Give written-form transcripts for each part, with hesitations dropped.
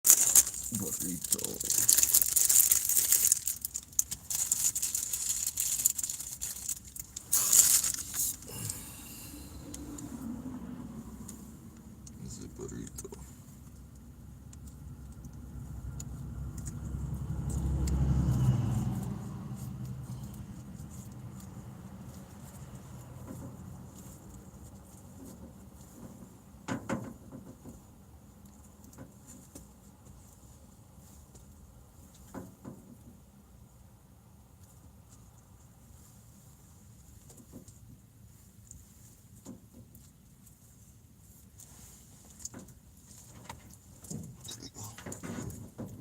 Burrito. Is it burrito?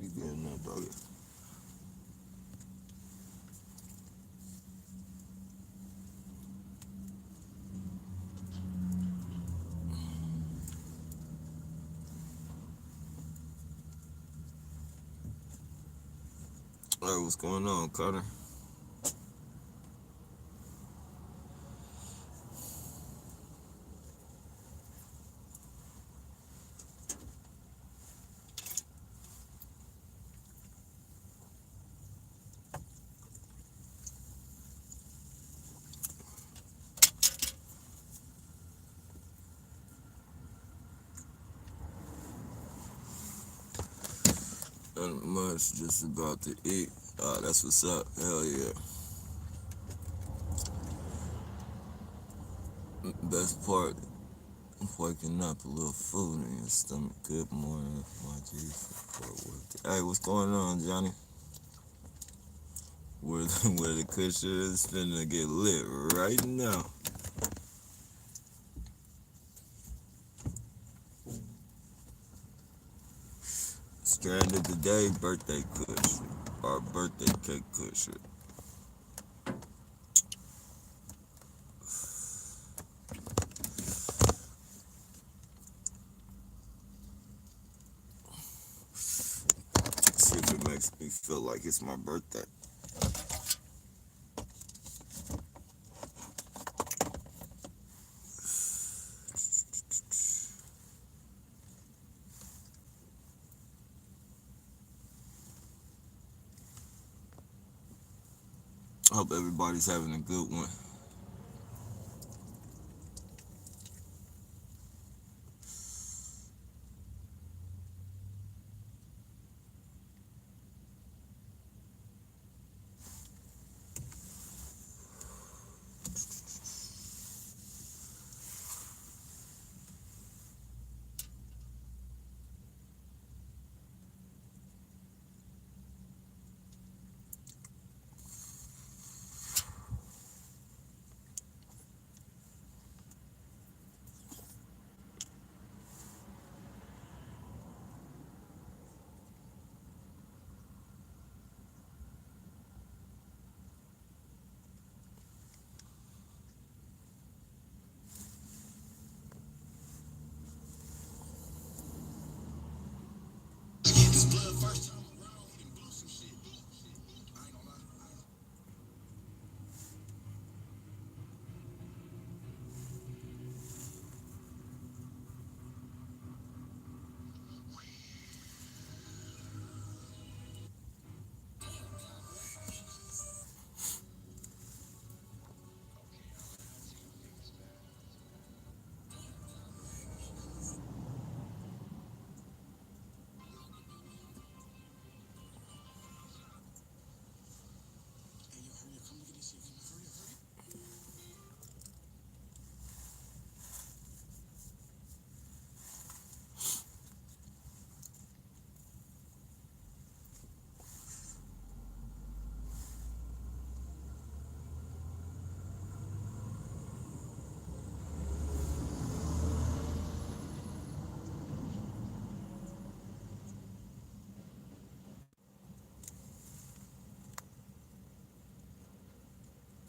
We getting that doggy. Alright, what's going on, Carter? Not much, just about to eat. That's what's up. Hell yeah. Best part, waking up, a little food in your stomach. Good morning, my G. Hey, what's going on, Johnny? Where where the cushion is finna get lit right now. Stranded today, birthday cushion. Or birthday cake cushion. See if it makes me feel like it's my birthday. Hope everybody's having a good one.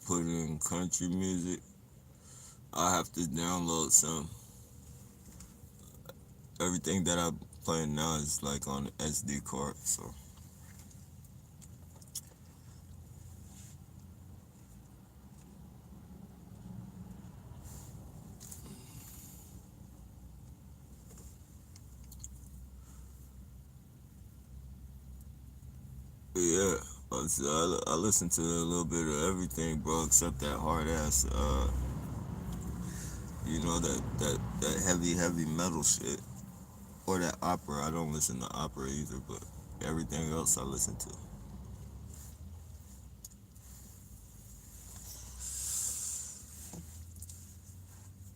Put in country music. I have to download some. Everything that I'm playing now is like on the SD card, so. I listen to a little bit of everything, bro, except that hard ass, that heavy metal shit or that opera. I don't listen to opera either, but everything else I listen to.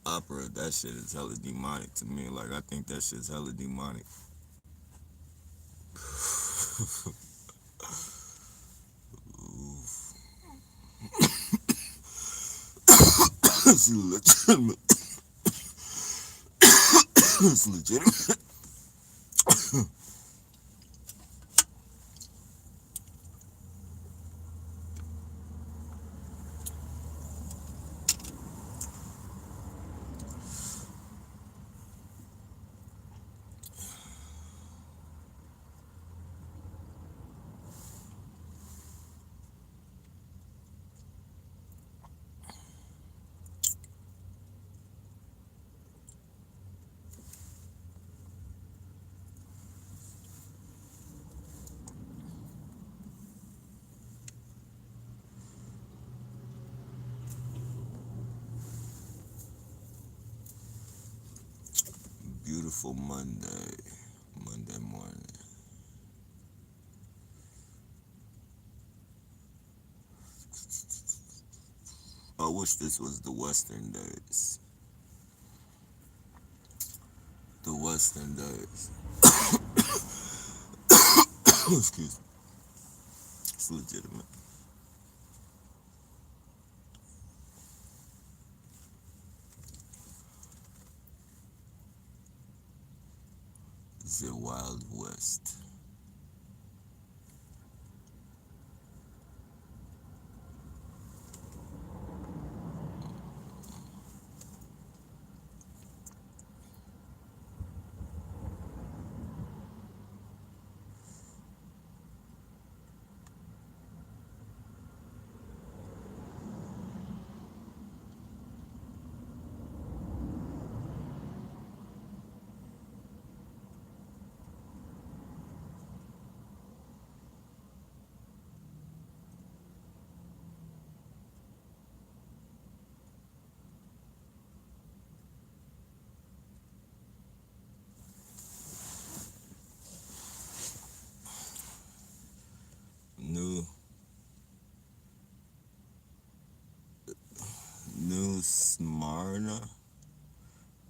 Opera, that shit is hella demonic to me. Like I think that shit's hella demonic. It's legitimate. It's legitimate. Beautiful Monday morning. I wish this was the Western days. The Western days. Excuse me. It's legitimate. The Wild West. New New Smyrna.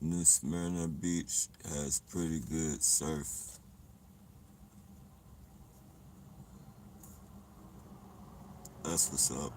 New Smyrna Beach has pretty good surf. That's what's up.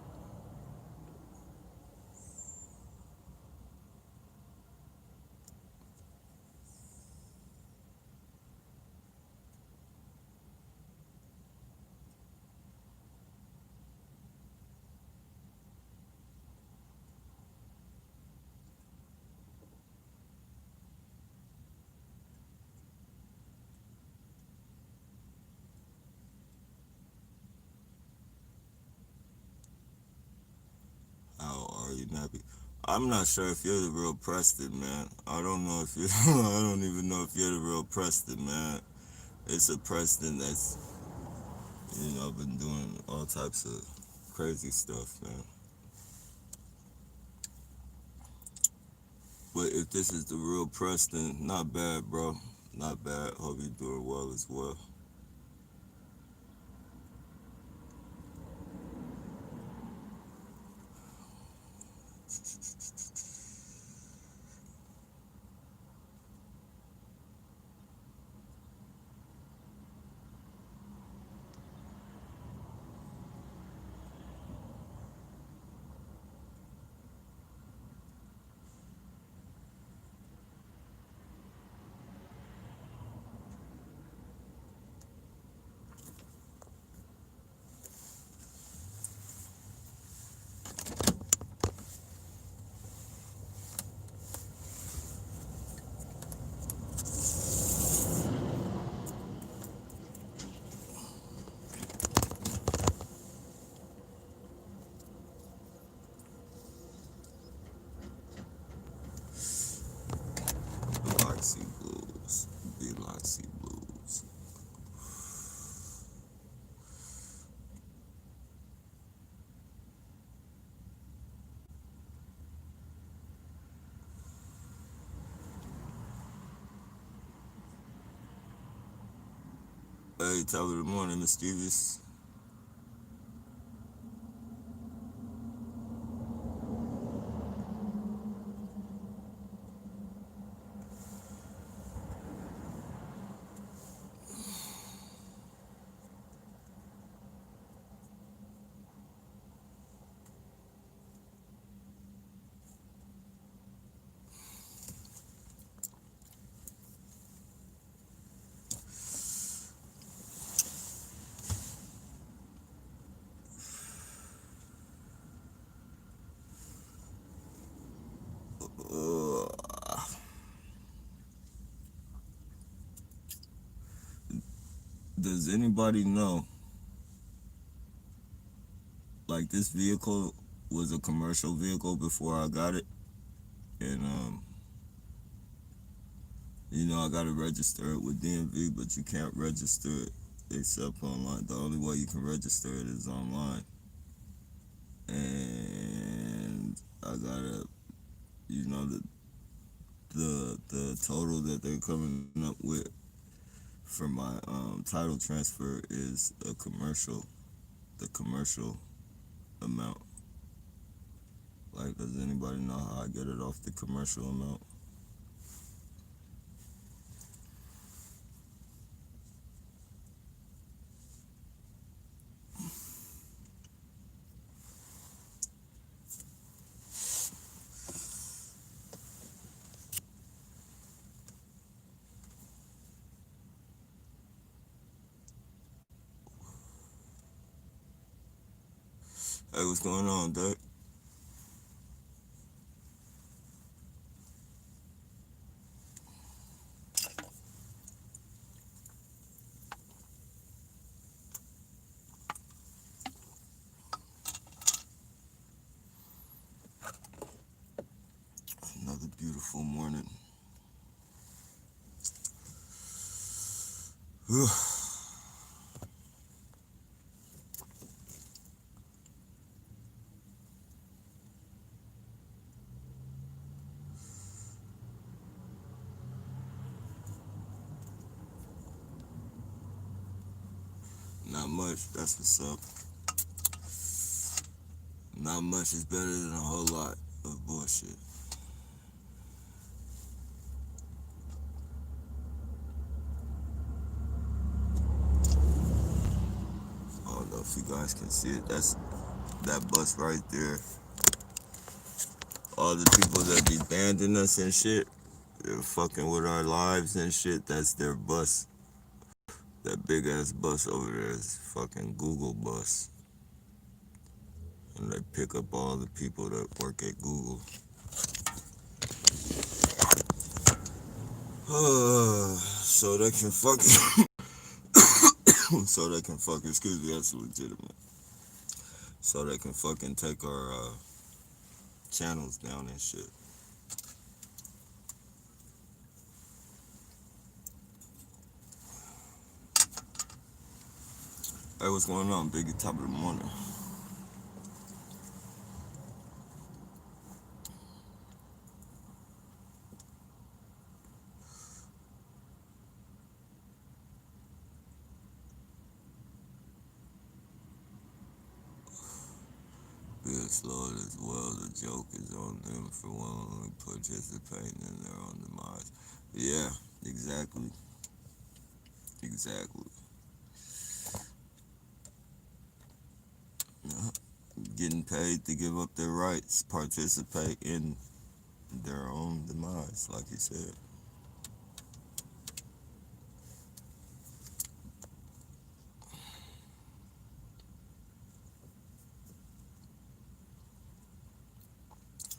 How are you, Nappy? I'm not sure if you're the real Preston, man. I don't know if you. I don't even know if you're the real Preston, man. It's a Preston that's, been doing all types of crazy stuff, man. But if this is the real Preston, not bad, bro. Not bad. Hope you're doing well as well. Biloxi Blues. Biloxi Blues. Hey, top of the morning, mischievous. Uh, does anybody know, like, this vehicle was a commercial vehicle before I got it? And, I got to register it with DMV, but you can't register it except online. The only way you can register it is online. And I gotta, the total that they're coming up with for my title transfer is the commercial amount. Like, does anybody know how I get it off the commercial amount? Hey, what's going on, Dick? Another beautiful morning. Not much, that's what's up. Not much is better than a whole lot of bullshit. I don't know if you guys can see it. That's that bus right there. All the people that be banding us and shit, they're fucking with our lives and shit. That's their bus. That big ass bus over there is fucking Google bus. And they pick up all the people that work at Google. So they can fucking so they can fucking, excuse me, that's legitimate. So they can fucking take our channels down and shit. Hey, what's going on, Biggie? Top of the morning. Be slow as well. The joke is on them for willingly participating in their own demise. Yeah, exactly. Exactly. Yeah. Getting paid to give up their rights, participate in their own demise, like you said.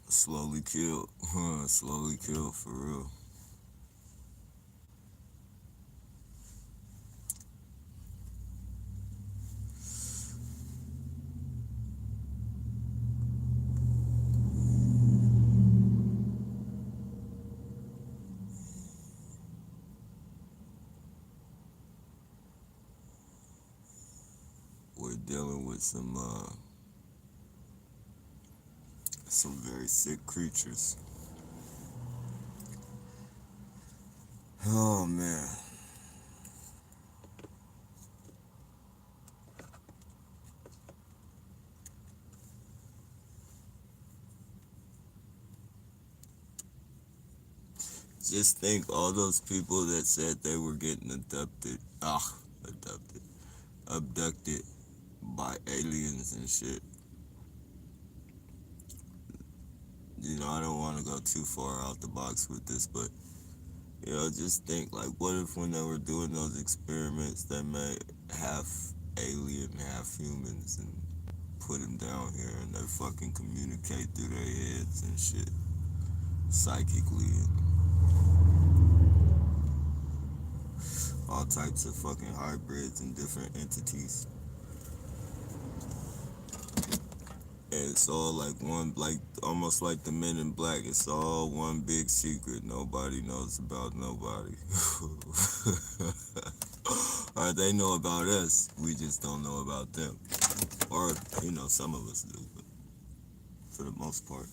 Slowly killed. Slowly killed for real. We're dealing with some very sick creatures. Oh man. Just think all those people that said they were getting abducted, abducted by aliens and shit. You know, I don't want to go too far out the box with this, but you know, just think like, what if when they were doing those experiments, they made half alien, half humans, and put them down here, and they fucking communicate through their heads and shit, psychically, and all types of fucking hybrids and different entities. And it's all like one, like almost like the Men in Black. It's all one big secret. Nobody knows about nobody. Or they know about us. We just don't know about them. Or, you know, some of us do, but for the most part.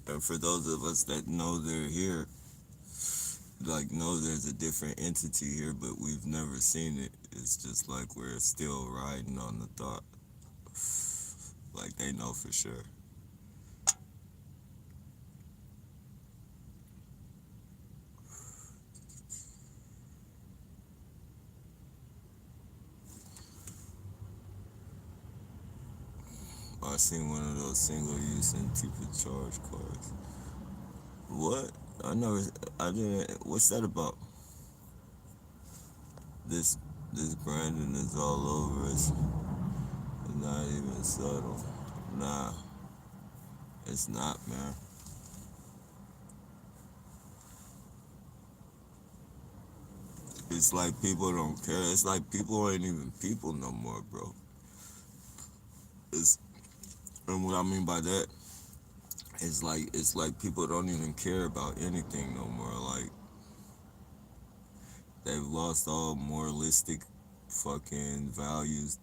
And for those of us that know they're here, like know there's a different entity here, but we've never seen it. It's just like we're still riding on the thought. Like they know for sure. I seen one of those single-use antifa charge cards. What? I never. I didn't. What's that about? This this branding is all over us. It's not even subtle. Nah, it's not, man. It's like people don't care. It's like people ain't even people no more, bro. It's and what I mean by that is like it's like people don't even care about anything no more. Like they've lost all moralistic fucking values.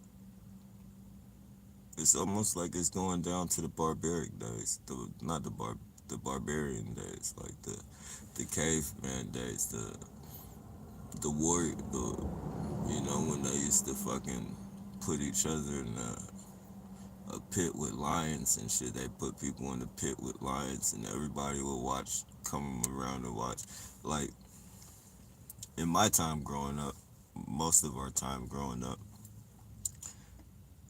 It's almost like it's going down to the barbaric days. Not the barbarian days, like the caveman days, the warrior, you know, when they used to fucking put each other in a pit with lions and shit. They put people in the pit with lions, and everybody would watch, come around to watch. Like in my time growing up, most of our time growing up,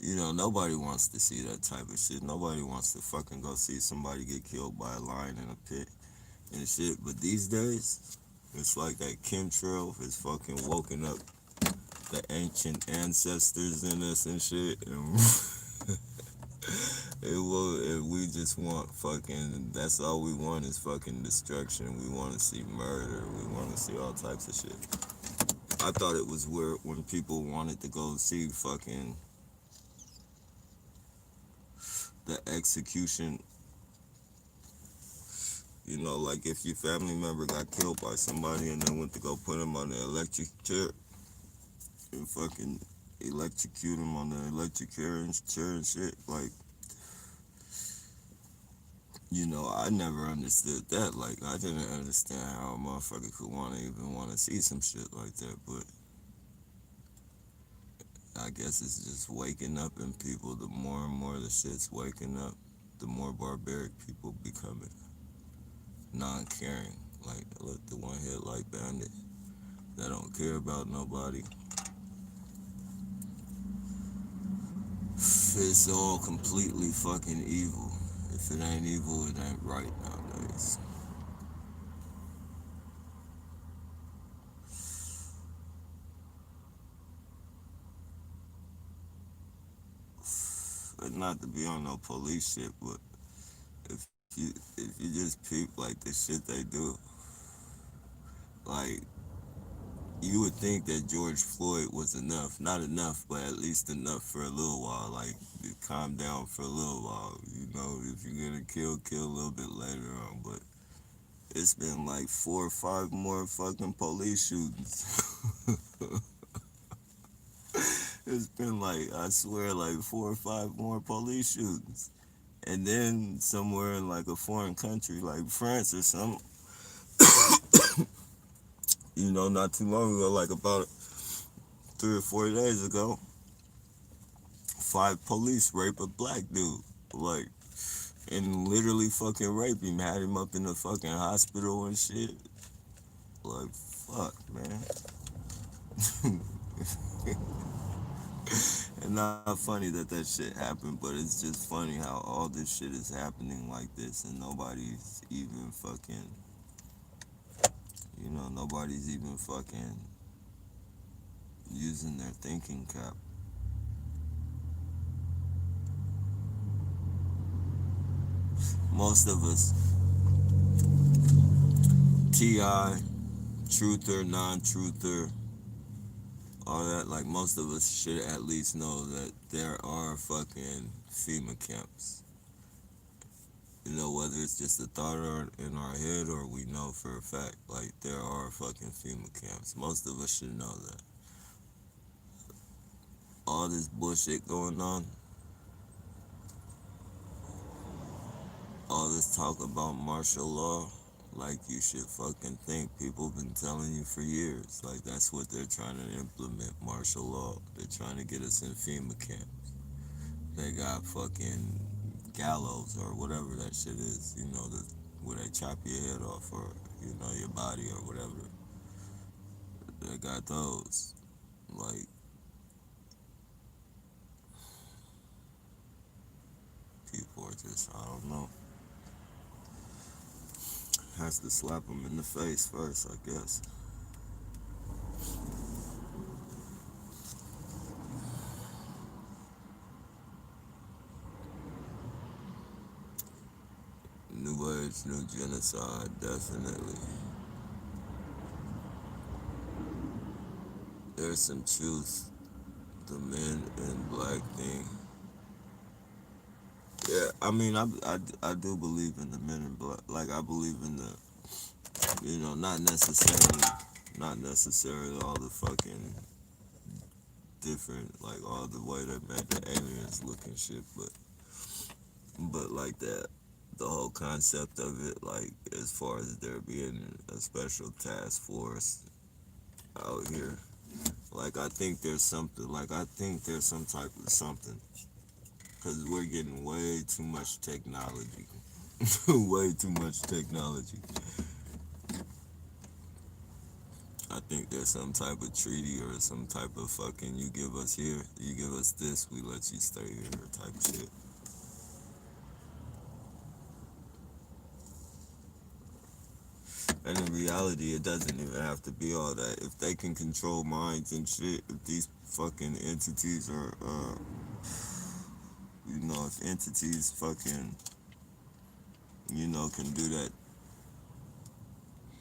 you know, nobody wants to see that type of shit. Nobody wants to fucking go see somebody get killed by a lion in a pit and shit. But these days, it's like that chemtrail has fucking woken up the ancient ancestors in us and shit. And we just want fucking, that's all we want is fucking destruction. We want to see murder. We want to see all types of shit. I thought it was weird when people wanted to go see fucking the execution. You know, like if your family member got killed by somebody and then went to go put him on the electric chair and fucking electrocute him on the electric chair and shit. Like, you know, I never understood that. Like, I didn't understand how a motherfucker could even want to see some shit like that. But I guess it's just waking up in people. The more and more the shit's waking up, the more barbaric people becoming. Non-caring. Like, look, the one hit like bandit. That don't care about nobody. It's all completely fucking evil. If it ain't evil, it ain't right nowadays. But not to be on no police shit, but if if you just peep like the shit they do, like you would think that George Floyd was enough. Not enough, but at least enough for a little while. Like, calm down for a little while. You know, if you're gonna kill a little bit later on. But it's been like 4 or 5 more fucking police shootings. It's been like, I swear, like 4 or 5 more police shootings. And then somewhere in like a foreign country, like France or something, you know, not too long ago, like about 3 or 4 days ago, 5 police rape a black dude. Like, and literally fucking rape him, had him up in the fucking hospital and shit. Like, fuck, man. And not funny that that shit happened, but it's just funny how all this shit is happening like this and nobody's even fucking, nobody's even fucking using their thinking cap. Most of us, T.I., truther, non-truther, all that, like most of us should at least know that there are fucking FEMA camps. Whether it's just a thought in our head or we know for a fact, like there are fucking FEMA camps. Most of us should know that. All this bullshit going on, all this talk about martial law, like you should fucking think people been telling you for years. Like that's what they're trying to implement, martial law. They're trying to get us in FEMA camps. They got fucking gallows or whatever that shit is, where they chop your head off or, your body or whatever. They got those. Like, people are just, I don't know. Has to slap them in the face first, I guess. New age, new genocide, definitely. There's some truth. The men in black thing. Yeah, I mean, I do believe in the men in black. Like, I believe in the, not necessarily all the fucking different, like all the way they made the aliens look and shit, but like that, the whole concept of it, like as far as there being a special task force out here, like I think there's something, like I think there's some type of something, because we're getting way too much technology, way too much technology. I think there's some type of treaty or some type of fucking you give us here, you give us this, we let you stay here type shit. And in reality, it doesn't even have to be all that. If they can control minds and shit, if these fucking entities are, if entities fucking, can do that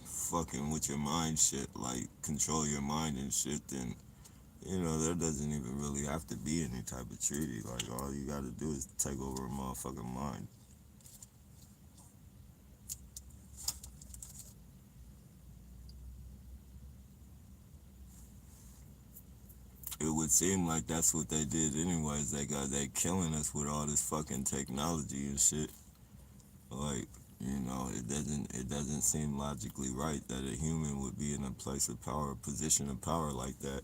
fucking with your mind shit, like control your mind and shit, then, there doesn't even really have to be any type of treaty. Like, all you gotta do is take over a motherfucking mind. It would seem like that's what they did anyways. They killing us with all this fucking technology and shit. Like, it doesn't seem logically right that a human would be in a place of power, position of power like that,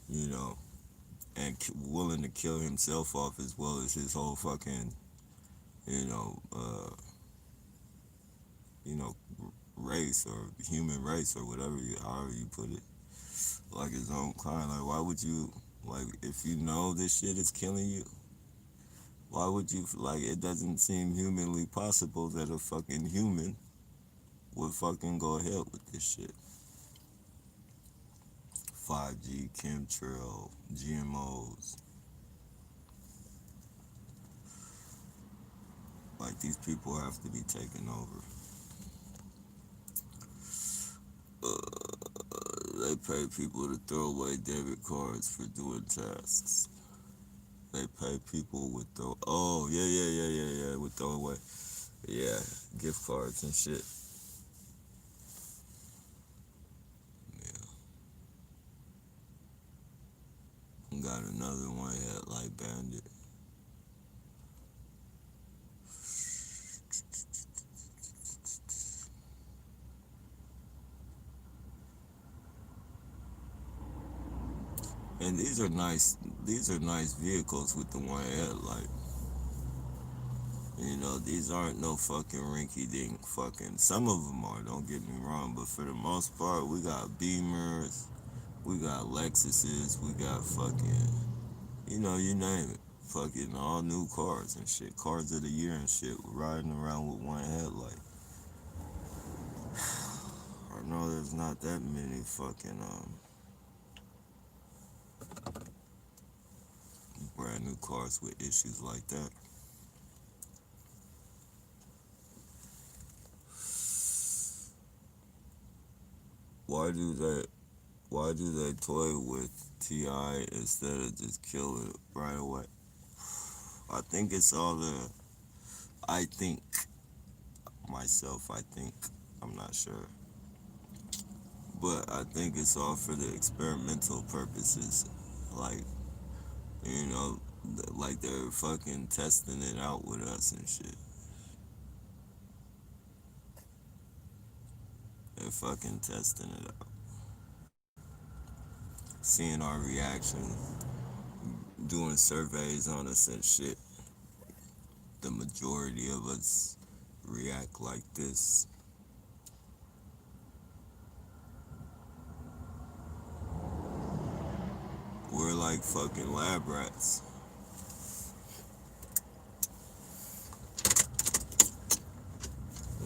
you know, and willing to kill himself off as well as his whole fucking, you know, uh, you know, race or human race or whatever however you put it, like his own kind. Like, why would you, like, if you know this shit is killing you, why would you, like, it doesn't seem humanly possible that a fucking human would fucking go ahead with this shit. 5G, chemtrail, GMOs. Like, these people have to be taken over. They pay people to throw away debit cards for doing tasks. They pay people with oh, yeah, with throw away, yeah, gift cards and shit. Yeah. Got another one, Headlight Bandit. And these are nice vehicles with the one headlight. You know, these aren't no fucking rinky dink fucking. Some of them are, don't get me wrong, but for the most part, we got Beamers, we got Lexuses, we got fucking, you know, you name it. Fucking all new cars and shit. Cars of the year and shit. Riding around with one headlight. I know there's not that many fucking brand new cars with issues like that. Why do they toy with T.I. instead of just kill it right away? I think it's all the I think myself, I think. I'm not sure. But I think it's all for the experimental purposes. Like, you know, like they're fucking testing it out with us and shit. They're fucking testing it out. Seeing our reaction, doing surveys on us and shit. The majority of us react like this. We're like fucking lab rats.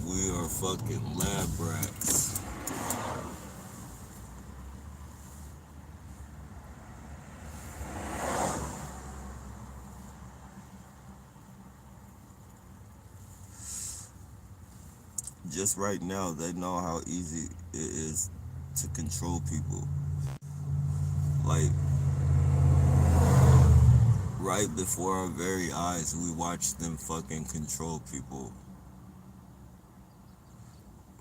We are fucking lab rats. Just right now, they know how easy it is to control people. Like, right before our very eyes, we watch them fucking control people.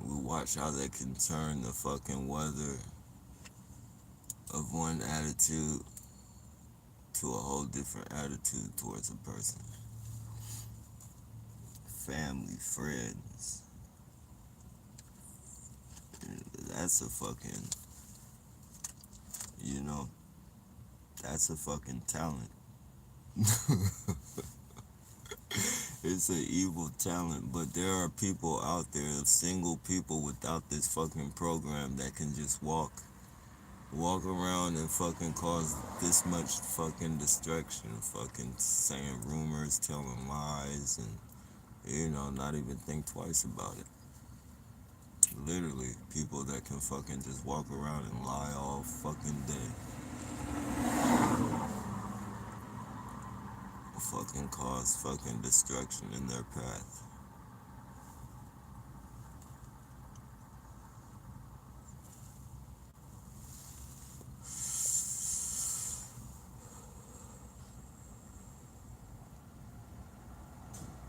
We watch how they can turn the fucking weather of one attitude to a whole different attitude towards a person. Family, friends. That's a fucking, you know, that's a fucking talent. It's an evil talent, but there are people out there, single people without this fucking program that can just walk around and fucking cause this much fucking destruction, fucking saying rumors, telling lies, and, you know, not even think twice about it. Literally, people that can fucking just walk around and lie all fucking day. Fucking cause fucking destruction in their path.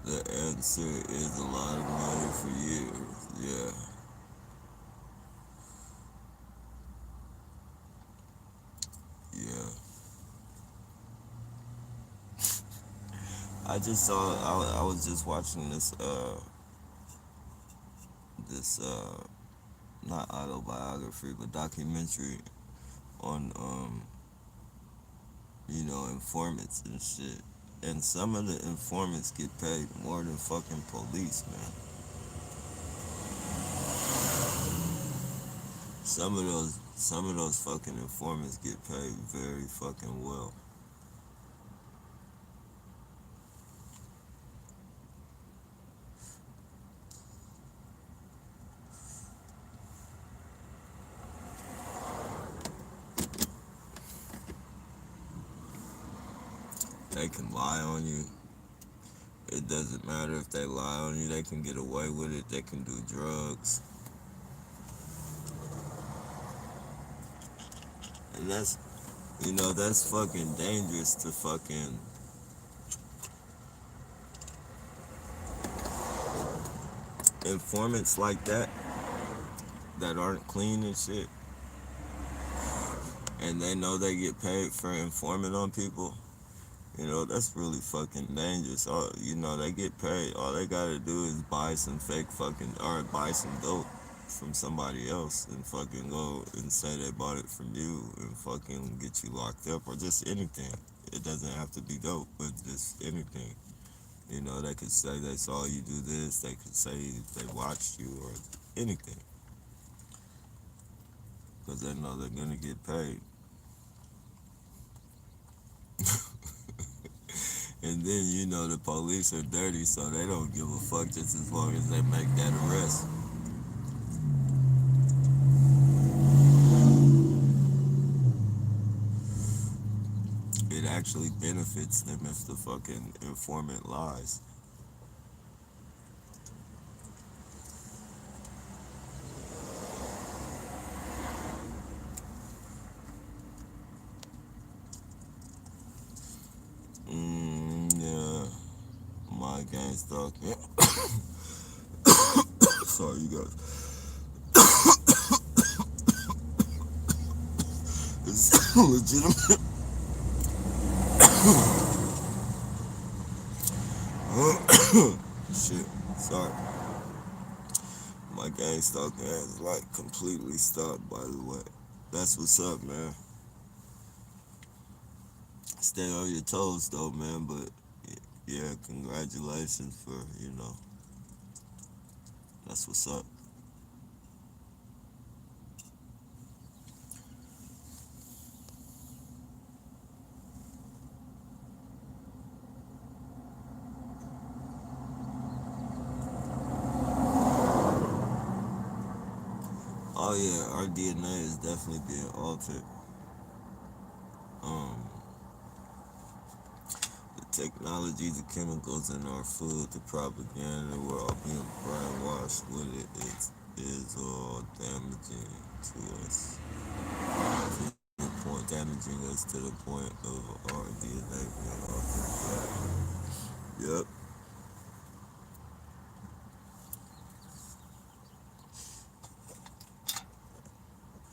The answer is a lot of money for years. Yeah. Yeah. I just saw. I was just watching this. This. Not autobiography, but documentary on you know, informants and shit. And some of the informants get paid more than fucking police, man. Some of those fucking informants get paid very fucking well. They can lie on you. It doesn't matter if they lie on you, they can get away with it, they can do drugs. And that's, you know, that's fucking dangerous to fucking informants like that aren't clean and shit. And they know they get paid for informing on people. You know, that's really fucking dangerous. You know, they get paid. All they gotta do is buy some fake fucking, or buy some dope. from somebody else and fucking go and say they bought it from you and fucking get you locked up or just anything. It doesn't have to be dope, but just anything. You know, they could say they saw you do this. They could say they watched you or anything because they know they're gonna get paid. And then you know the police are dirty, so they don't give a fuck just as long as they make that arrest. It actually benefits them if the fucking informant lies. Yeah, my gang stalking. Sorry, you guys. It's legitimate. Shit, sorry. My gang stalking has like completely stopped, by the way. That's what's up, man. Stay on your toes, though, man. But yeah, congratulations for, that's what's up. Oh yeah, our DNA is definitely being altered. Um, the technology, the chemicals in our food, the propaganda, we're all being brainwashed with it. It is all damaging to us. To the point, damaging us to the point of our DNA being altered. Yep.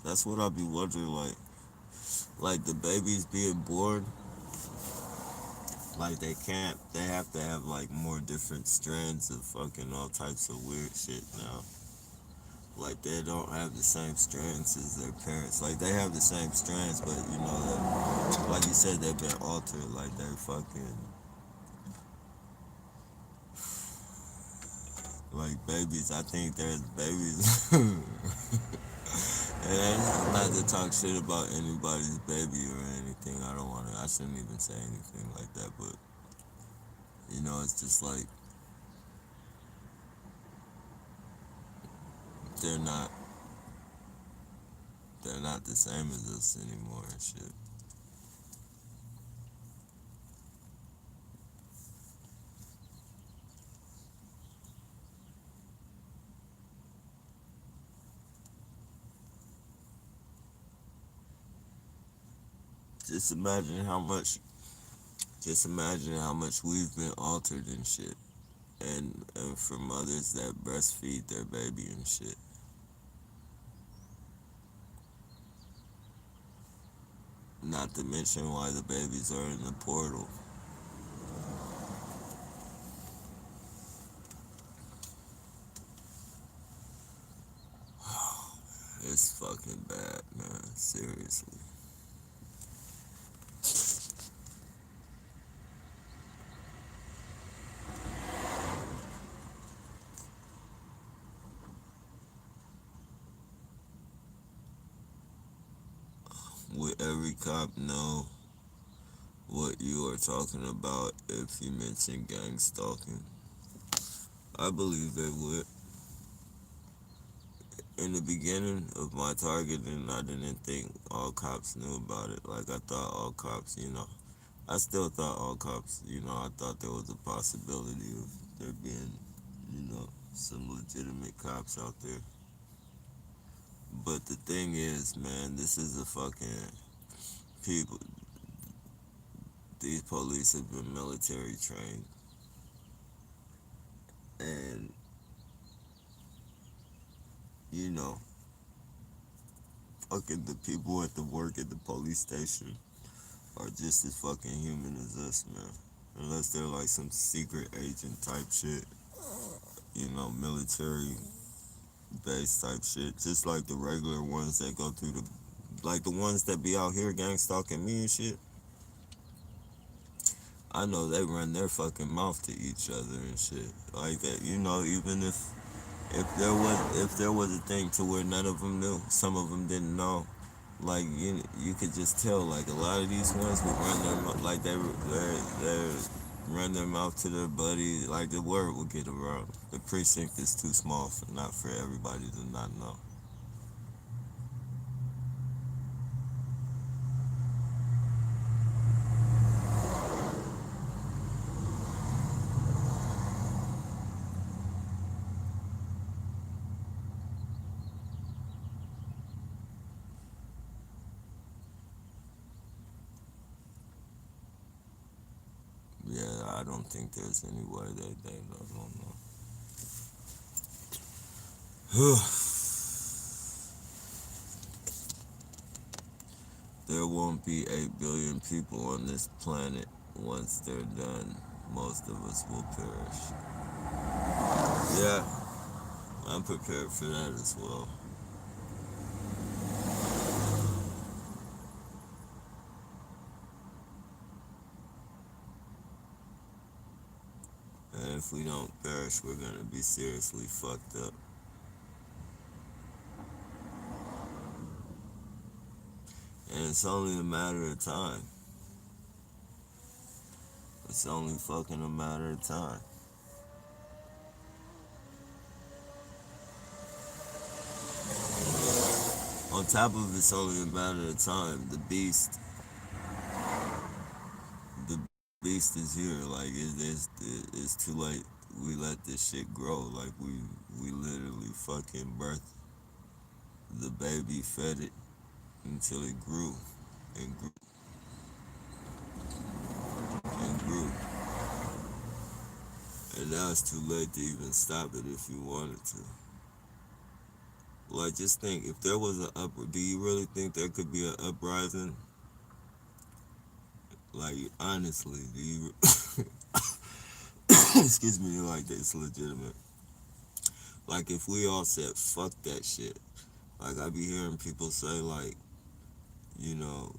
That's what I be wondering, like the babies being born, like they have to have like more different strands of fucking all types of weird shit now. Like they don't have the same strands as their parents. Like they have the same strands, but you know that, like you said, they've been altered. Like they're fucking like babies. I think there's babies. And not to talk shit about anybody's baby or anything. I don't want to. I shouldn't even say anything like that. But it's just like they're not they're not the same as us anymore and shit. Just imagine how much. Just imagine how much we've been altered and shit. And for mothers that breastfeed their baby and shit. Not to mention why the babies are in the portal. It's fucking bad, man. Seriously. Would every cop know what you are talking about if you mention gang stalking? I believe they would. In the beginning of my targeting, I didn't think all cops knew about it. Like, I thought all cops, I still thought all cops, I thought there was a possibility of there being, some legitimate cops out there. But the thing is, man, this is a fucking people. These police have been military trained, and you know, fucking the people at the work at the police station are just as fucking human as us, man. Unless they're like some secret agent type shit, military. base type shit. Just like the regular ones that go through the, like the ones that be out here gang stalking me and shit. I know they run their fucking mouth to each other and shit like that. You know, even if there was a thing to where none of them knew, some of them didn't know. Like you could just tell. Like a lot of these ones would run their like they run their mouth to their buddy. Like the word will get around. The precinct is too small for not for everybody to not know. Yeah, I don't think there's any way they don't know. There won't be 8 billion people on this planet. Once they're done, most of us will perish. Yeah, I'm prepared for that as well. And if we don't perish, we're gonna be seriously fucked up. And it's only a matter of time. It's only fucking a matter of time. On top of it's only a matter of time, the beast is here. Like it's too late. We let this shit grow. Like we literally fucking birthed the baby, fed it until it grew and grew and grew. And now it's too late to even stop it if you wanted to. Like just think, if there was an up, do you really think there could be an uprising? Like honestly, do you? Excuse me, like it's legitimate. Like if we all said fuck that shit, like I be hearing people say like, you know,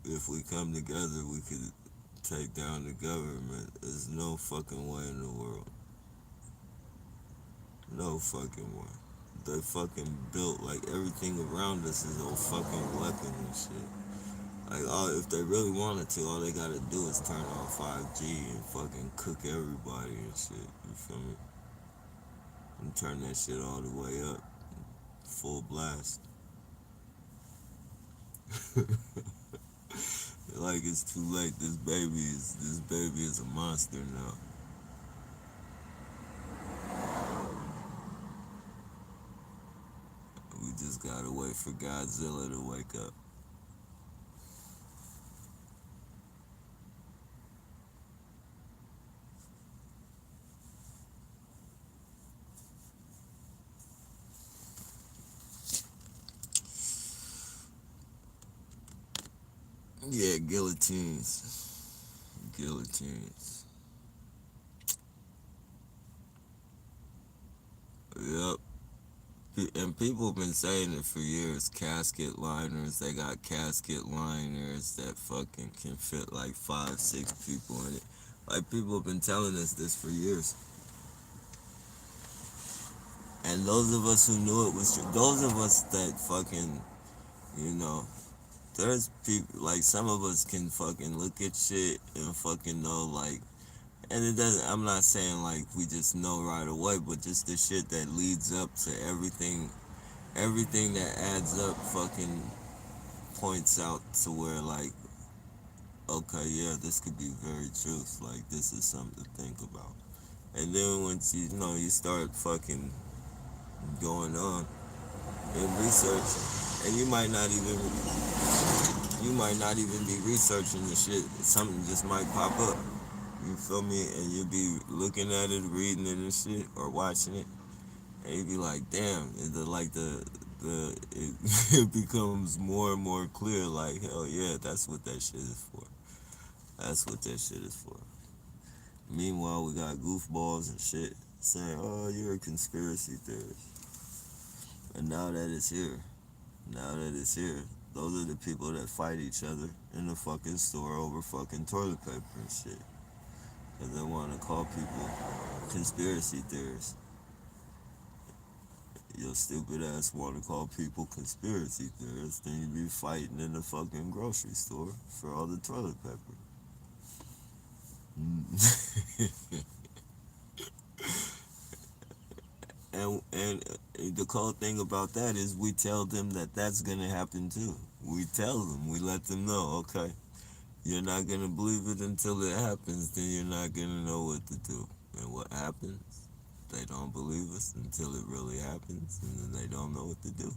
if we come together, we could take down the government. There's no fucking way in the world. No fucking way. They fucking built like everything around us is a fucking weapon and shit. Like all, if they really wanted to, all they gotta do is turn on 5G and fucking cook everybody and shit. You feel me? And turn that shit all the way up, full blast. Like it's too late. This baby is a monster now. We just gotta wait for Godzilla to wake up. Yeah, guillotines. Guillotines. Yep. And people have been saying it for years. Casket liners. They got casket liners that fucking can fit like 5, 6 people in it. Like people have been telling us this for years. And those of us who knew it was true, those of us that fucking, you know, there's people, like some of us can fucking look at shit and fucking know, like, and it doesn't, I'm not saying like we just know right away, but just the shit that leads up to everything that adds up fucking points out to where, like, okay, yeah, this could be very truth. Like, this is something to think about. And then once you start fucking going on in research, and you might not even be researching the shit. Something just might pop up. You feel me? And you'll be looking at it, reading it and shit, or watching it, and you be like, damn, it becomes more and more clear. Like, hell yeah, that's what that shit is for. That's what that shit is for. Meanwhile, we got goofballs and shit. saying, "Oh, you're a conspiracy theorist." And now that it's here, now that it's here, those are the people that fight each other in the fucking store over fucking toilet paper and shit. Because they want to call people conspiracy theorists. Your stupid ass want to call people conspiracy theorists, then you be fighting in the fucking grocery store for all the toilet paper. And the cool thing about that is we tell them that that's gonna happen too. We tell them, we let them know, okay, you're not gonna believe it until it happens, then you're not gonna know what to do. And what happens? They don't believe us until it really happens, and then they don't know what to do.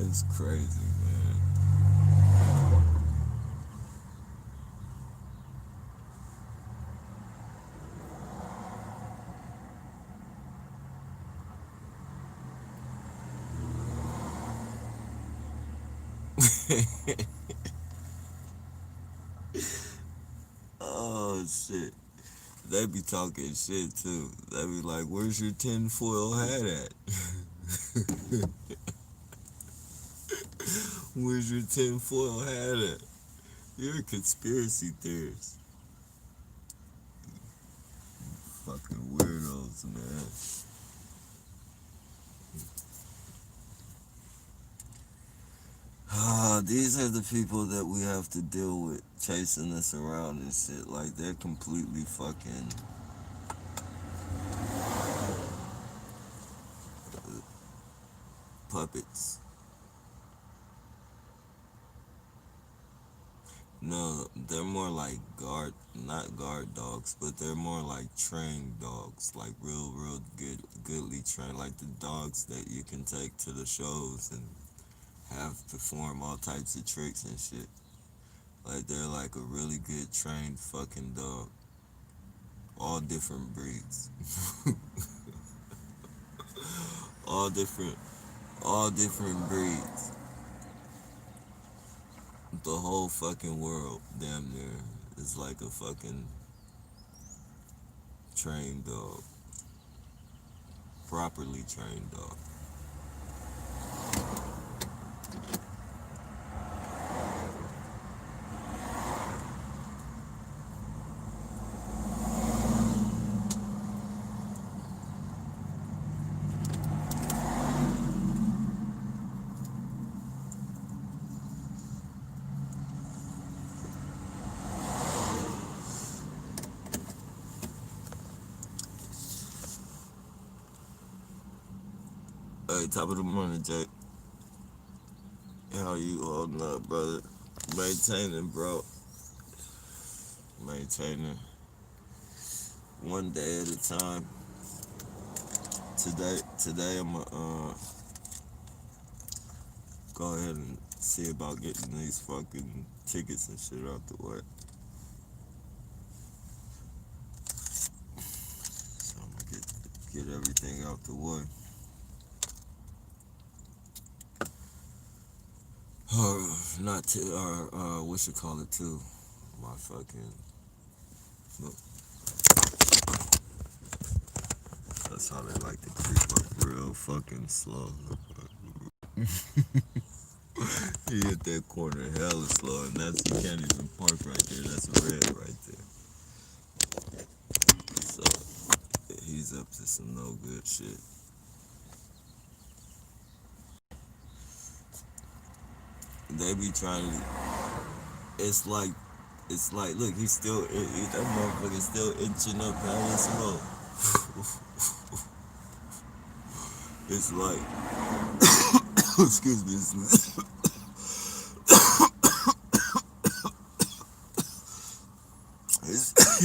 It's crazy, man. Oh shit. They be talking shit too. They be like, "Where's your tinfoil hat at? Where's your tinfoil hat at? You're a conspiracy theorist." Fucking weirdos, man. These are the people that we have to deal with chasing us around and shit. Like, they're completely fucking puppets. No, they're more like not guard dogs, but they're more like trained dogs, like real goodly trained, like the dogs that you can take to the shows and have perform all types of tricks and shit. Like they're like a really good trained fucking dog, all different breeds, all different, all different breeds. The whole fucking world, damn near, is like a fucking trained dog, properly trained dog. Hey, top of the morning, Jake. How you holding up, brother? Maintaining, bro. Maintaining. One day at a time. Today I'm gonna go ahead and see about getting these fucking tickets and shit out the way. So I'm gonna get everything out the way. Or not to, or what you call it too? My fucking. Look, that's how they like to creep up real fucking slow. He hit that corner hella slow, and that's you can't even park right there. That's red right there. So he's up to some no good shit. They be trying to. It's like, look, he's still, that motherfucker's still inching up hella slow. It's like, excuse me,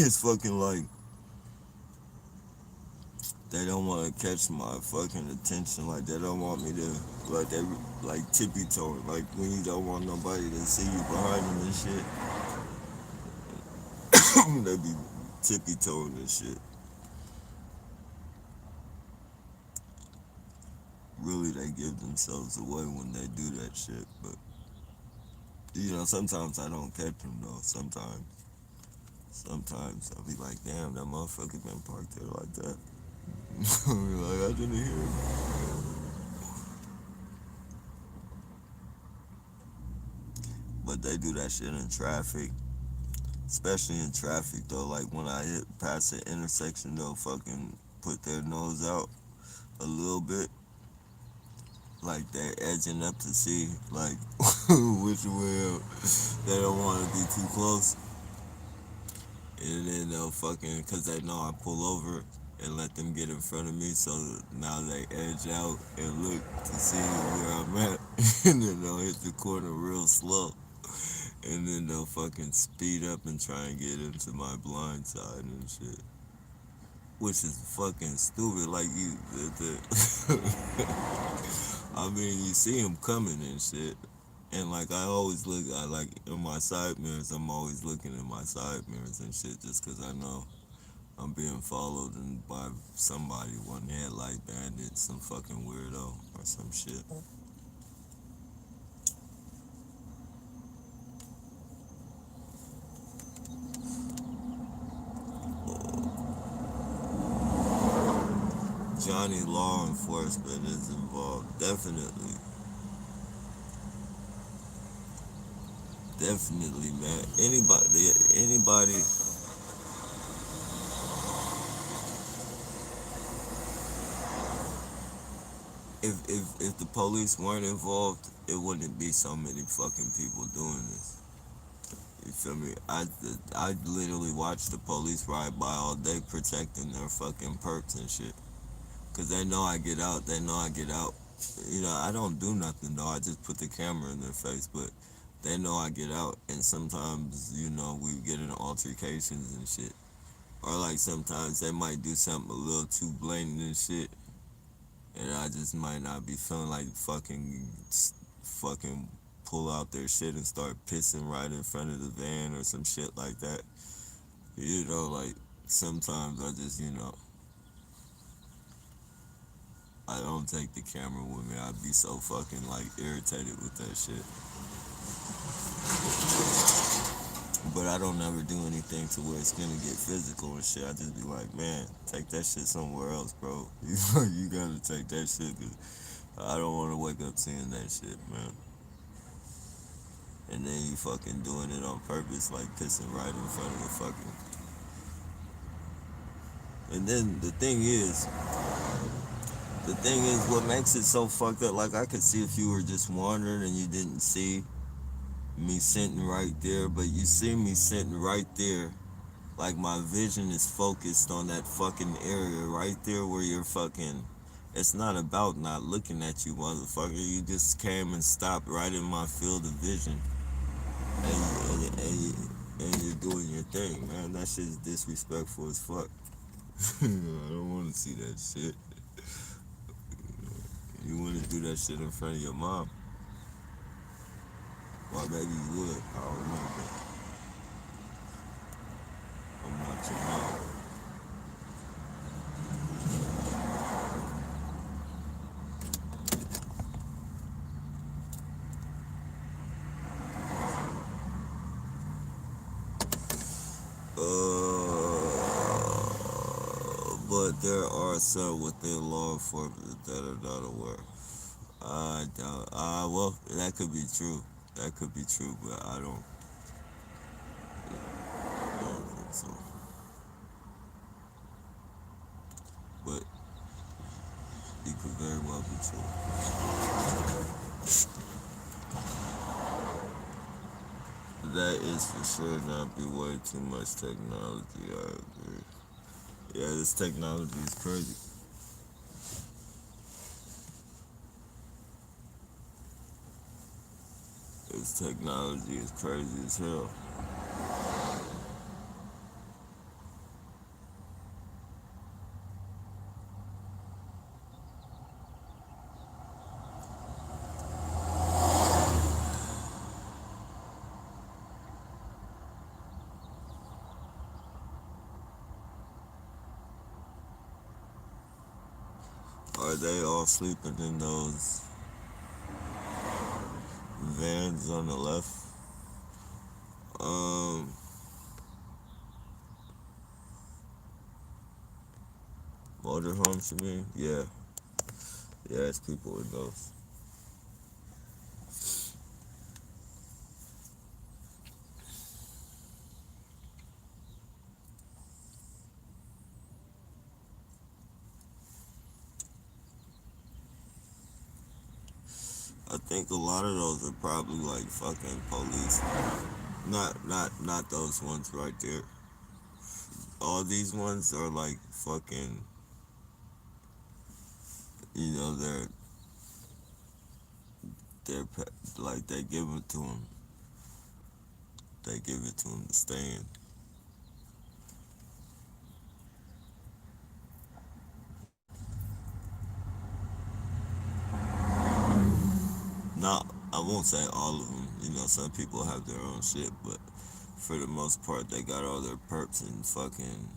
it's fucking like they don't want to catch my fucking attention. Like they don't want me to, like they like tippy toeing. Like when you don't want nobody to see you behind them and shit, they be tippy toeing and shit. really they give themselves away when they do that shit. But sometimes I don't catch them though. Sometimes I'll be like, damn, that motherfucker been parked there like that. I'll be like, I didn't hear him. But they do that shit in traffic, especially in traffic though. Like when I hit past the intersection, they'll fucking put their nose out a little bit, like they're edging up to see like which way they don't want to be too close, and then they'll fucking, cause they know I pull over and let them get in front of me, so now they edge out and look to see where I'm at, and then they'll hit the corner real slow, and then they'll fucking speed up and try and get into my blind side and shit. Which is fucking stupid. Like I mean, you see him coming and shit, and like I always look, I like in my side mirrors. I'm always looking in my side mirrors and shit, just cause I know I'm being followed and by somebody, one headlight bandit, some fucking weirdo or some shit. Johnny law enforcement is involved, definitely. Definitely, man. Anybody. If the police weren't involved, it wouldn't be so many fucking people doing this. You feel me? I literally watch the police ride by all day protecting their fucking perks and shit. Cause they know I get out. They know I get out. I don't do nothing though. I just put the camera in their face, but they know I get out. And sometimes, we get in altercations and shit. Or like sometimes they might do something a little too blatant and shit, and I just might not be feeling like fucking pull out their shit and start pissing right in front of the van or some shit like that. Like sometimes I just, I don't take the camera with me. I'd be so fucking like irritated with that shit. But I don't ever do anything to where it's gonna get physical and shit. I just be like, man, take that shit somewhere else, bro. You gotta take that shit, cause I don't want to wake up seeing that shit, man. And then you fucking doing it on purpose, like pissing right in front of the fucking. And then the thing is, what makes it so fucked up, like I could see if you were just wandering and you didn't see me sitting right there, but you see me sitting right there, like my vision is focused on that fucking area right there where you're fucking. It's not about not looking at you, motherfucker. You just came and stopped right in my field of vision, and you're doing your thing, man. That shit is disrespectful as fuck. I don't want to see that shit. You want to do that shit in front of your mom? Well, maybe you would. I don't know, but I'm not your mom. But there are some within law enforcement that are not aware. I doubt. Well, that could be true. That could be true, but I don't think so. But it could very well be true. That is for sure not be way too much technology. I agree. Yeah, this technology is crazy. This technology is crazy as hell. are they all sleeping in those vans on the left? Um, Motorhomes, you mean? Yeah, yeah, it's people in those. I think a lot of those are probably like fucking police. Not those ones right there. All these ones are like fucking, they're like they give it to them. They give it to them to stay in. Not, I won't say all of them. Some people have their own shit, but for the most part, they got all their perks and fucking,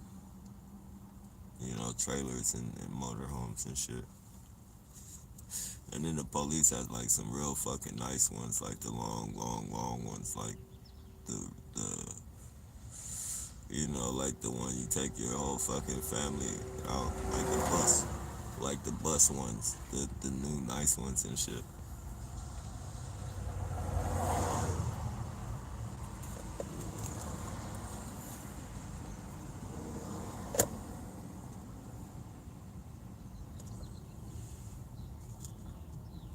trailers and motorhomes and shit. And then the police has like some real fucking nice ones, like the long, long, long ones, like the like the one you take your whole fucking family out, like the bus ones, the new nice ones and shit.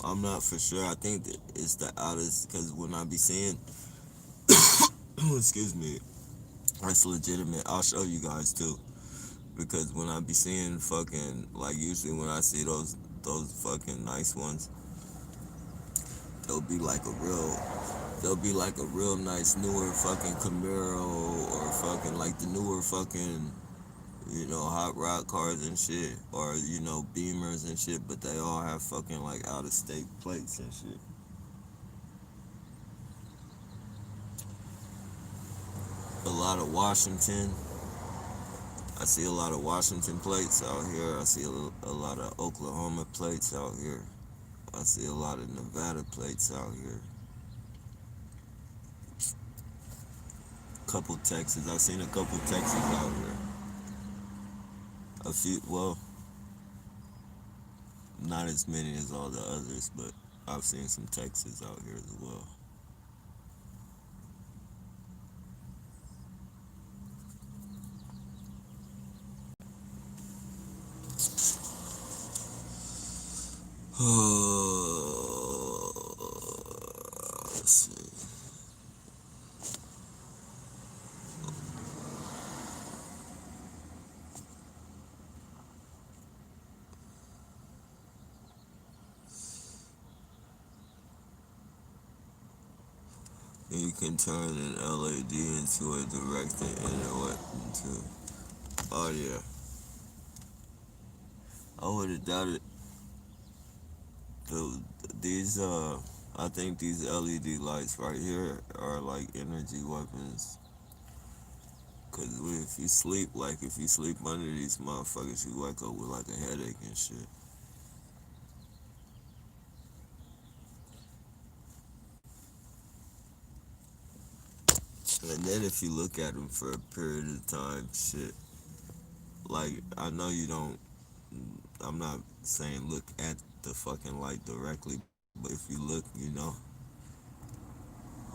I'm not for sure. I think that it's the oddest because when I be seeing, excuse me, that's legitimate. I'll show you guys too. Because when I be seeing fucking, like usually when I see those fucking nice ones, they'll be like a real they'll be like a real nice newer fucking Camaro or fucking like the newer fucking hot rod cars and shit, or Beamers and shit, but they all have fucking like out of state plates and shit. A lot of Washington. I see a lot of Washington plates out here. I see a lot of Oklahoma plates out here. I see a lot of Nevada plates out here. Couple Texas. I've seen a couple Texas out here. A few, well, not as many as all the others, but I've seen some Texas out here as well. Let's see. You can turn an LED into a directed inlet into. Oh yeah, I would have doubted the these I think these LED lights right here are like energy weapons. Cause if you sleep under these motherfuckers, you wake up with like a headache and shit. And then if you look at them for a period of time, shit. Like I know you don't. I'm not saying look at the fucking light directly, but if you look,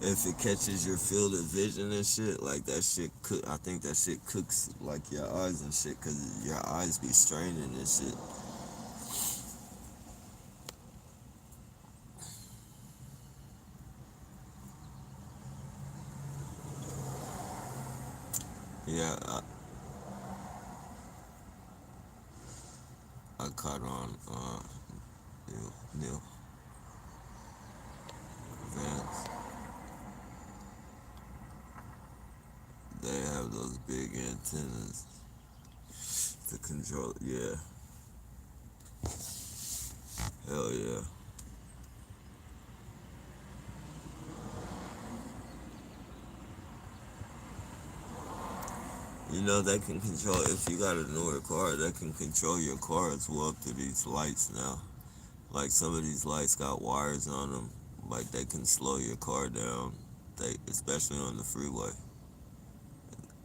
if it catches your field of vision and shit, like that shit cook. I think that shit cooks like your eyes and shit, cause your eyes be straining and shit. Yeah, I caught on Neil Vance. They have those big antennas to control. Yeah, hell yeah. You know, they can control, if you got a newer car, they can control your car as well through these lights now. Like some of these lights got wires on them. Like they can slow your car down. Especially on the freeway,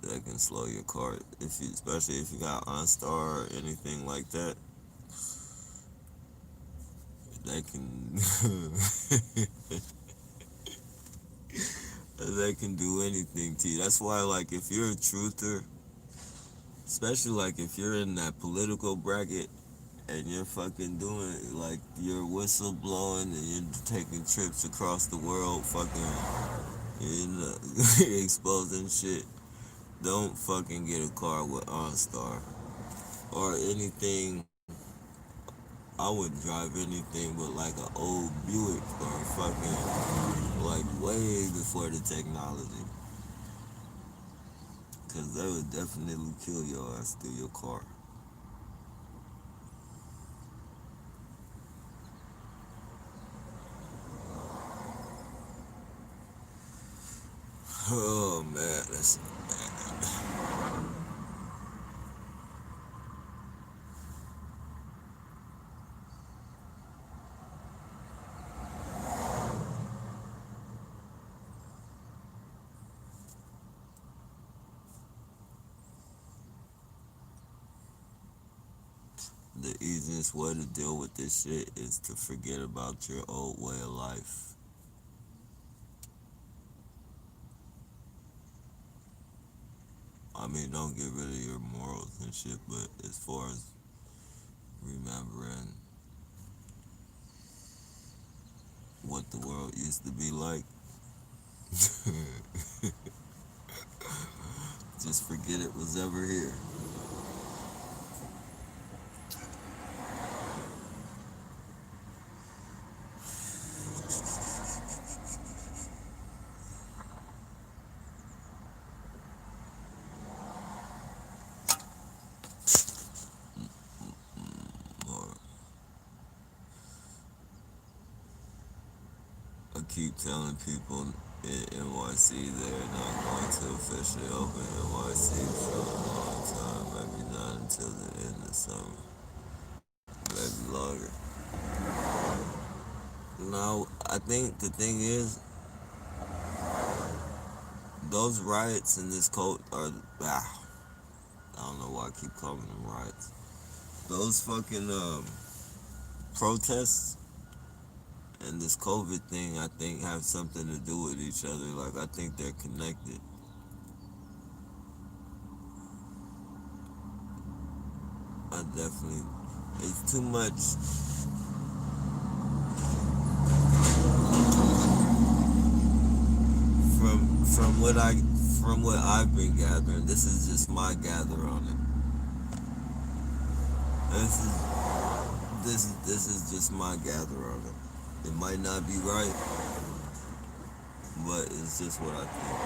they can slow your car. Especially if you got OnStar or anything like that, they can, they can do anything to you. That's why, like, if you're a truther, especially like if you're in that political bracket and you're fucking doing like you're whistle blowing and you're taking trips across the world, fucking, you know, exposing shit. Don't fucking get a car with OnStar or anything. I wouldn't drive anything but like an old Buick or fucking like way before the technology, cause they would definitely kill your ass through your car. Oh man, that's the easiest way to deal with this shit is to forget about your old way of life. I mean, don't get rid of your morals and shit, but as far as remembering what the world used to be like, just forget it was ever here. Or I keep telling people in NYC they're not going to officially open NYC for a long time, maybe not until the end of summer, maybe longer. Now, I think the thing is, those riots and this cult are, I don't know why I keep calling them riots. Those fucking protests and this COVID thing, I think, have something to do with each other. Like, I think they're connected. I definitely, it's too much. From what I've been gathering, this is just my gather on it. This is this is just my gather on it. It might not be right, but it's just what I think.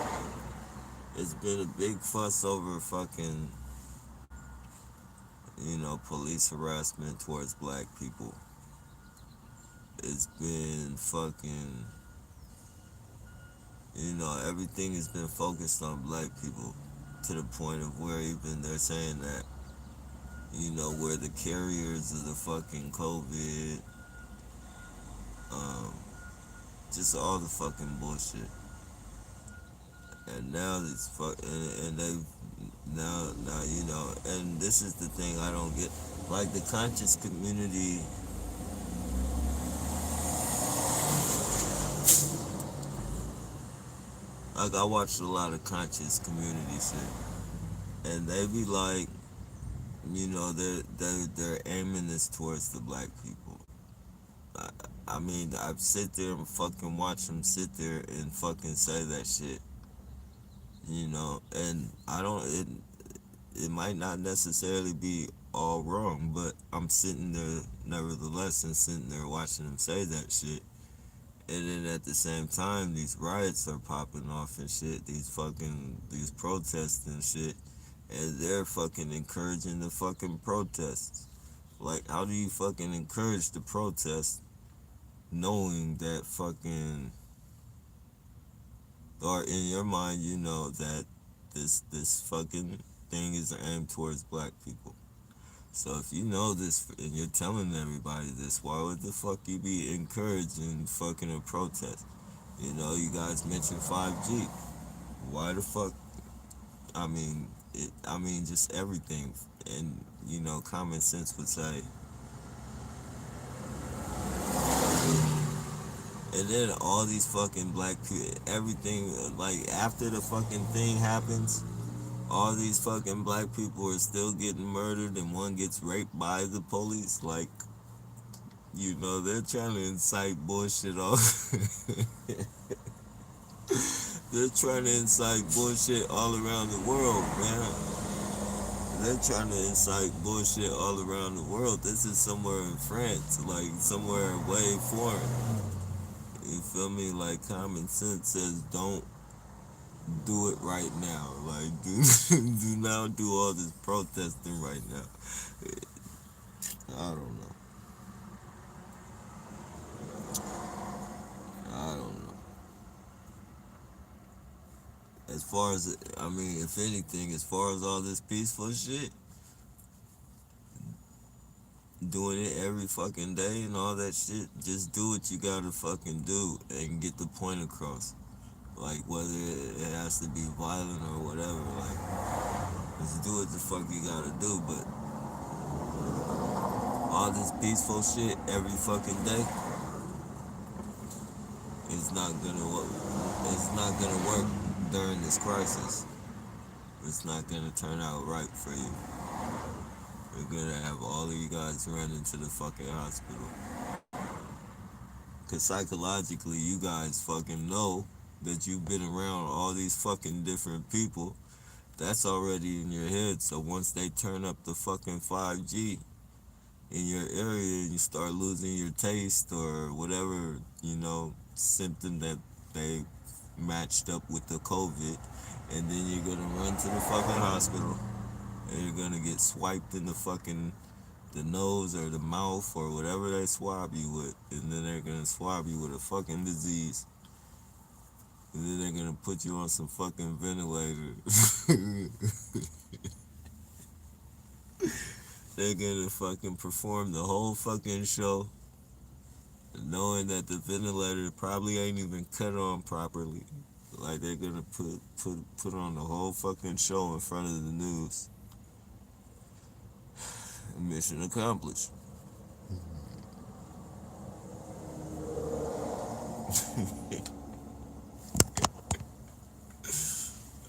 It's been a big fuss over fucking, police harassment towards black people. It's been fucking, everything has been focused on black people to the point of where even they're saying that, we're the carriers of the fucking COVID, um, just all the fucking bullshit. And now this fuck, and they now and this is the thing I don't get. Like the conscious community, like I watched a lot of conscious community shit, and they be like, they're aiming this towards the black people. I, I mean, I sit there and fucking watch them sit there and fucking say that shit, and I don't. It might not necessarily be all wrong, but I'm sitting there nevertheless and sitting there watching them say that shit. And then at the same time, these riots are popping off and shit. These protests and shit, and they're fucking encouraging the fucking protests. Like, how do you fucking encourage the protest knowing that fucking, or in your mind, you know that this fucking thing is aimed towards black people. So if you know this and you're telling everybody this, why would the fuck you be encouraging fucking a protest? You know, you guys mentioned 5G. Why the fuck? I mean, just everything. And, you know, common sense would say. And then all these fucking black people, everything, like, after the fucking thing happens, all these fucking black people are still getting murdered and one gets raped by the police. Like, you know, they're trying to incite bullshit all. They're trying to incite bullshit all around the world, man. They're trying to incite bullshit all around the world. This is somewhere in France, like somewhere way foreign. You feel me? Like common sense says don't do it right now. Like do not do all this protesting right now. I don't know. I don't know. As far as I mean, if anything, as far as all this peaceful shit, doing it every fucking day and all that shit, just do what you gotta fucking do and get the point across. Like whether it has to be violent or whatever, like just do what the fuck you gotta do. But all this peaceful shit every fucking day is not gonna work. It's not gonna work during this crisis. It's not gonna turn out right for you. You're gonna have all of you guys running to the fucking hospital. Cause psychologically, you guys fucking know that you've been around all these fucking different people. That's already in your head. So once they turn up the fucking 5G in your area and you start losing your taste or whatever, you know, symptom that they matched up with the COVID, and then you're gonna run to the fucking hospital and you're gonna get swiped in the nose or the mouth or whatever they swab you with, and then they're gonna swab you with a fucking disease, and then they're gonna put you on some fucking ventilator. They're gonna fucking perform the whole fucking show, knowing that the ventilator probably ain't even cut on properly. Like they're gonna put on the whole fucking show in front of the news. Mission accomplished.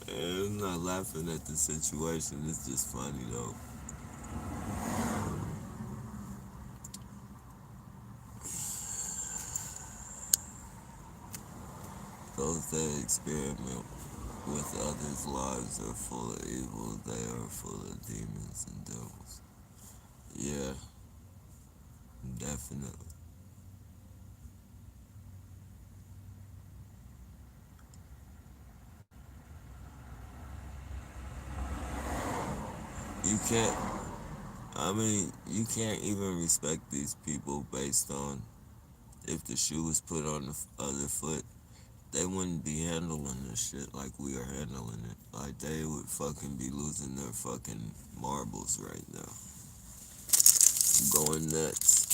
And I'm not laughing at the situation. It's just funny though. Those that experiment with others' lives are full of evil. They are full of demons and devils. Yeah, definitely. You can't. I mean, you can't even respect these people based on if the shoe was put on the other foot. They wouldn't be handling this shit like we are handling it. Like they would fucking be losing their fucking marbles right now. Going nuts.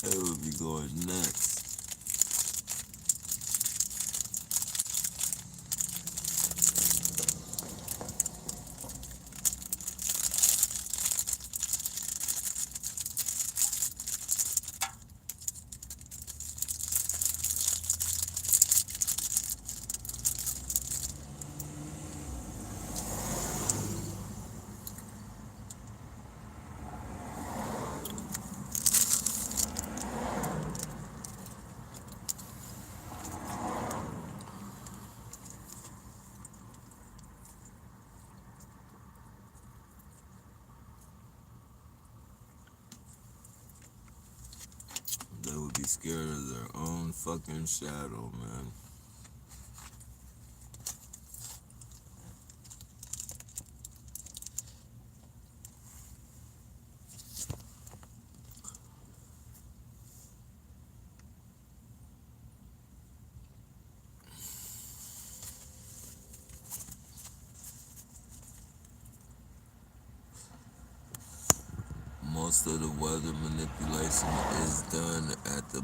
They would be going nuts. They would be scared of their own fucking shadow, man. most of the weather manipulation is done at the